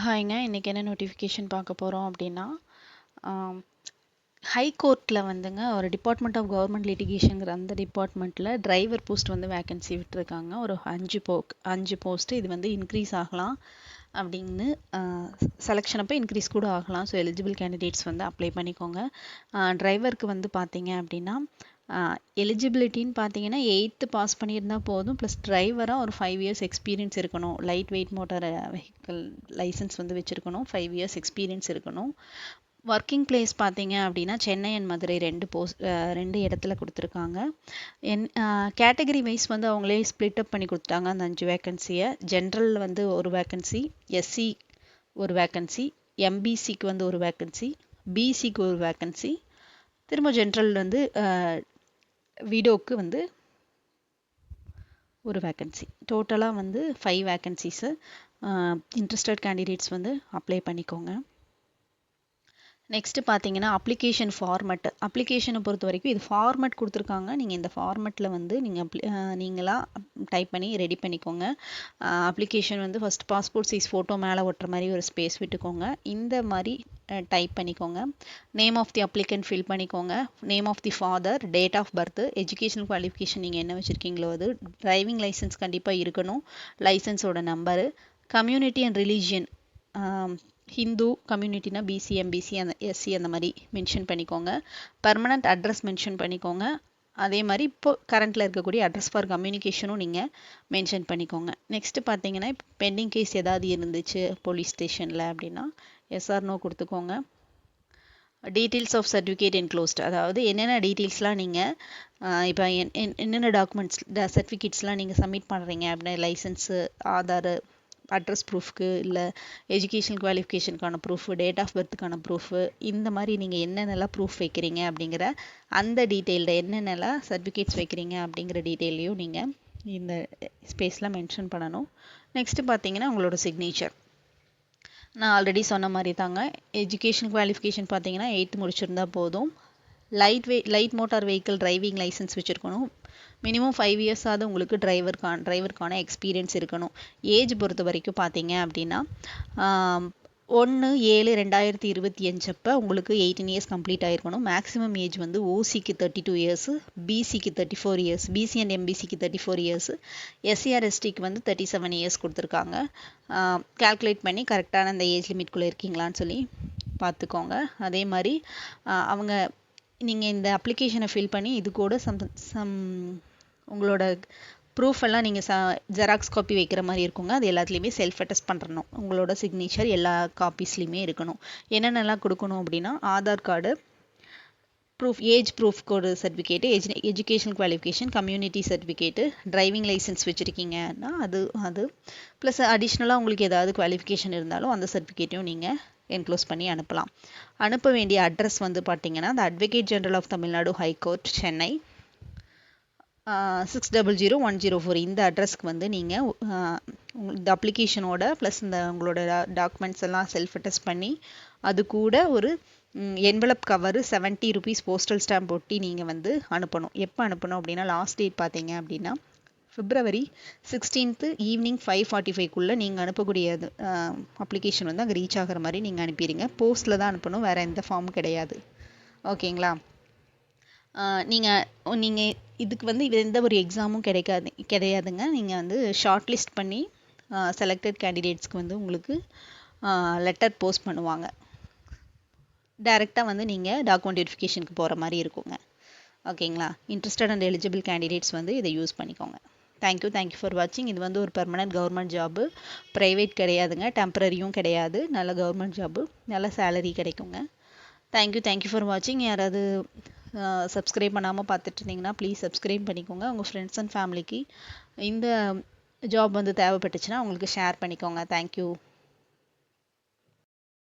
ஹாய்ங்க. இன்னைக்கு என்ன நோட்டிஃபிகேஷன் பார்க்க போறோம் அப்படின்னா, ஹை கோர்ட்ல வந்துங்க ஒரு டிபார்ட்மெண்ட் ஆஃப் கவர்மெண்ட் லிட்டிகேஷன்ங்கிற அந்த டிபார்ட்மெண்ட்ல டிரைவர் போஸ்ட் வந்து வேக்கன்சி விட்டுருக்காங்க. ஒரு 5 போஸ்ட். இது வந்து இன்க்ரீஸ் ஆகலாம் அப்படின்னு செலெக்ஷன் அப்போ இன்க்ரீஸ் கூட ஆகலாம். ஸோ எலிஜிபிள் கேண்டிடேட்ஸ் வந்து அப்ளை பண்ணிக்கோங்க. டிரைவருக்கு வந்து பார்த்தீங்க அப்படின்னா எலிஜிபிலிட்டின்னு பார்த்தீங்கன்னா 8th பாஸ் பண்ணியிருந்தா போதும். ப்ளஸ் டிரைவராக ஒரு 5 இயர்ஸ் எக்ஸ்பீரியன்ஸ் இருக்கணும். Light weight motor vehicle licence வந்து வச்சுருக்கணும். 5 இயர்ஸ் எக்ஸ்பீரியன்ஸ் இருக்கணும். ஒர்க்கிங் பிளேஸ் பார்த்தீங்க அப்படின்னா சென்னை அண்ட் மதுரை 2 இடத்துல கொடுத்துருக்காங்க. கேட்டகரி வைஸ் வந்து அவங்களே ஸ்ப்ளிட் அப் பண்ணி கொடுத்துட்டாங்க அந்த 5 வேக்கன்சியை. ஜென்ரலில் வந்து ஒரு வேக்கன்சி, எஸ்சி ஒரு வேக்கன்சி, எம்பிசிக்கு வந்து ஒரு வேக்கன்சி, பிசிக்கு ஒரு வேக்கன்சி, திரும்ப ஜென்ரல் வந்து விடோக்கு வந்து ஒரு வேக்கன்சி. டோட்டலாக வந்து 5 வேக்கன்சிஸு. இன்ட்ரெஸ்டட் கேண்டிடேட்ஸ் வந்து அப்ளை பண்ணிக்கோங்க. நெக்ஸ்ட்டு பார்த்தீங்கன்னா அப்ளிகேஷன் ஃபார்மெட். அப்ளிகேஷனை பொறுத்த வரைக்கும் இது ஃபார்மெட் கொடுத்துருக்காங்க. நீங்கள் இந்த ஃபார்மெட்டில் வந்து நீங்களாக டைப் பண்ணி ரெடி பண்ணிக்கோங்க. அப்ளிகேஷன் வந்து ஃபஸ்ட் பாஸ்போர்ட் சைஸ் ஃபோட்டோ மேலே ஒட்டுற மாதிரி ஒரு ஸ்பேஸ் விட்டுக்கோங்க. இந்த மாதிரி டைப் பண்ணிக்கோங்க. Name of the applicant fill பண்ணிக்கோங்க. Name of the father, date of birth, education qualification நீங்கள் என்ன வச்சுருக்கீங்களோ அது, டிரைவிங் லைசன்ஸ் கண்டிப்பாக இருக்கணும், லைசன்ஸோட number, community and religion, Hindu கம்யூனிட்டினா பிசி, எம்பிசி, அந்த எஸ்சி அந்த மாதிரி மென்ஷன் பண்ணிக்கோங்க. பர்மனண்ட் அட்ரஸ் மென்ஷன் பண்ணிக்கோங்க. அதே மாதிரி இப்போ கரண்ட்டில் இருக்கக்கூடிய அட்ரஸ் ஃபார் கம்யூனிகேஷனும் நீங்கள் மென்ஷன் பண்ணிக்கோங்க. நெக்ஸ்ட்டு பார்த்தீங்கன்னா இப்போ பெண்டிங் கேஸ் ஏதாவது இருந்துச்சு போலீஸ் ஸ்டேஷனில் அப்படின்னா எஸ்ஆர் நோ கொடுத்துக்கோங்க. டீட்டெயில்ஸ் ஆஃப் சர்டிஃபிகேட் என்க்ளோஸ்ட், அதாவது என்னென்ன டீட்டெயில்ஸ்லாம் நீங்கள் இப்போ என்னென்ன டாக்குமெண்ட்ஸ் சர்டிஃபிகேட்ஸ்லாம் நீங்கள் சப்மிட் பண்ணுறீங்க அப்படின்னா லைசன்ஸு, ஆதார், அட்ரஸ் ப்ரூஃப்க்கு, இல்லை எஜுகேஷன் குவாலிஃபிகேஷனுக்கான ப்ரூஃபு, டேட் ஆஃப் பர்த்துக்கான ப்ரூஃபு, இந்த மாதிரி நீங்கள் என்னென்னலாம் ப்ரூஃப் வைக்கிறீங்க அப்படிங்கிற அந்த டீட்டெயில்டு என்னென்னலாம் சர்டிஃபிகேட்ஸ் வைக்கிறீங்க அப்படிங்கிற டீட்டெயிலையும் நீங்கள் இந்த ஸ்பேஸில் மென்ஷன் பண்ணணும். நெக்ஸ்ட்டு பார்த்தீங்கன்னா உங்களோட சிக்னேச்சர். நான் ஆல்ரெடி சொன்ன மாதிரி தாங்க. எஜுகேஷன் குவாலிஃபிகேஷன் பார்த்தீங்கன்னா 8th முடிச்சிருந்தா போதும். Light motor vehicle driving licence வச்சுருக்கணும். மினிமம் 5 இயர்ஸாவது உங்களுக்கு டிரைவருக்கான எக்ஸ்பீரியன்ஸ் இருக்கணும். ஏஜ் பொறுத்த வரைக்கும் பார்த்தீங்க அப்படின்னா 1/7/2025 அப்போ உங்களுக்கு 18 இயர்ஸ் கம்ப்ளீட் ஆகிருக்கணும். மேக்ஸிமம் ஏஜ் வந்து ஓசிக்கு 32 இயர்ஸு, பிசிக்கு 34 இயர்ஸ், பிசி அண்ட் எம்பிசிக்கு 34 இயர்ஸு, எஸ்சிஆர்எஸ்டிக்கு வந்து 37 இயர்ஸ் கொடுத்துருக்காங்க. கால்குலேட் பண்ணி கரெக்டான அந்த ஏஜ் லிமிட்குள்ளே இருக்கீங்களான்னு சொல்லி பார்த்துக்கோங்க. அதே மாதிரி அவங்க நீங்கள் இந்த அப்ளிகேஷனை ஃபில் பண்ணி இது கூட சம் உங்களோட ப்ரூஃப் எல்லாம் நீங்கள் ஜெராக்ஸ் காப்பி வைக்கிற மாதிரி இருக்குங்க. அது எல்லாத்துலேயுமே செல்ஃப் அட்டஸ்ட் பண்ணுறணும். உங்களோட சிக்னேச்சர் எல்லா காப்பீஸ்லேயுமே இருக்கணும். என்னென்னலாம் கொடுக்கணும் அப்படின்னா ஆதார் கார்டு, ஏஜ் ப்ரூஃப்க்கு ஒரு certificate, education qualification, community certificate, driving licence வச்சுருக்கீங்கன்னா அது ப்ளஸ் அடிஷ்னலாக உங்களுக்கு ஏதாவது குவாலிஃபிகேஷன் இருந்தாலும் அந்த சர்டிஃபிகேட்டையும் நீங்கள் என்க்ளோஸ் பண்ணி அனுப்பலாம். அனுப்ப வேண்டிய அட்ரஸ் வந்து பார்த்தீங்கன்னா the Advocate General of Tamil Nadu High Court, Chennai 600104 இந்த அட்ரஸ்க்கு வந்து நீங்கள் இந்த அப்ளிகேஷனோட ப்ளஸ் இந்த உங்களோட டாக்குமெண்ட்ஸ் எல்லாம் செல்ஃப் அட்டஸ்ட் பண்ணி அது கூட ஒரு envelope cover 70 rupees postal stamp ஒட்டி நீங்கள் வந்து அனுப்பணும். எப்போ அனுப்பணும் அப்படின்னா லாஸ்ட் டேட் பார்த்தீங்க அப்படின்னா February 16th ஈவினிங் 5:45க்குள்ளே நீங்கள் அனுப்பக்கூடிய அப்ளிகேஷன் வந்து அங்கே ரீச் ஆகிற மாதிரி நீங்கள் அனுப்பிடுங்க. போஸ்ட்டில் தான் அனுப்பணும், வேறு எந்த ஃபார்ம் கிடையாது. ஓகேங்களா? நீங்கள் இதுக்கு வந்து எந்த ஒரு எக்ஸாமும் கிடையாதுங்க. நீங்கள் வந்து ஷார்ட் லிஸ்ட் பண்ணி செலக்டட் கேண்டிடேட்ஸ்க்கு வந்து உங்களுக்கு லெட்டர் போஸ்ட் பண்ணுவாங்க. டைரெக்டாக வந்து நீங்கள் டாக்குமெண்ட் வெரிஃபிகேஷனுக்கு போகிற மாதிரி இருக்குங்க. ஓகேங்களா? இன்ட்ரெஸ்டட் அண்ட் எலிஜிபிள் கேண்டிடேட்ஸ் வந்து இதை யூஸ் பண்ணிக்கோங்க. தேங்க்யூ ஃபார் வாட்சிங். இது வந்து ஒரு பெர்மனன்ட் கவர்மெண்ட் ஜாபு, ப்ரைவேட் கிடையாதுங்க, டெம்பரரியும் கிடையாது. நல்ல கவர்மெண்ட் ஜாபு, நல்ல சேலரி கிடைக்குங்க. தேங்க்யூ ஃபார் வாட்சிங். யாராவது சப்ஸ்கிரைப் பண்ணாமல் பார்த்துட்டு இருந்தீங்கன்னா ப்ளீஸ் சப்ஸ்கிரைப் பண்ணிக்கோங்க. உங்கள் ஃப்ரெண்ட்ஸ் அண்ட் ஃபேமிலிக்கு இந்த ஜாப் வந்து தேவைப்பட்டுச்சுன்னா உங்களுக்கு ஷேர் பண்ணிக்கோங்க. தேங்க்யூ.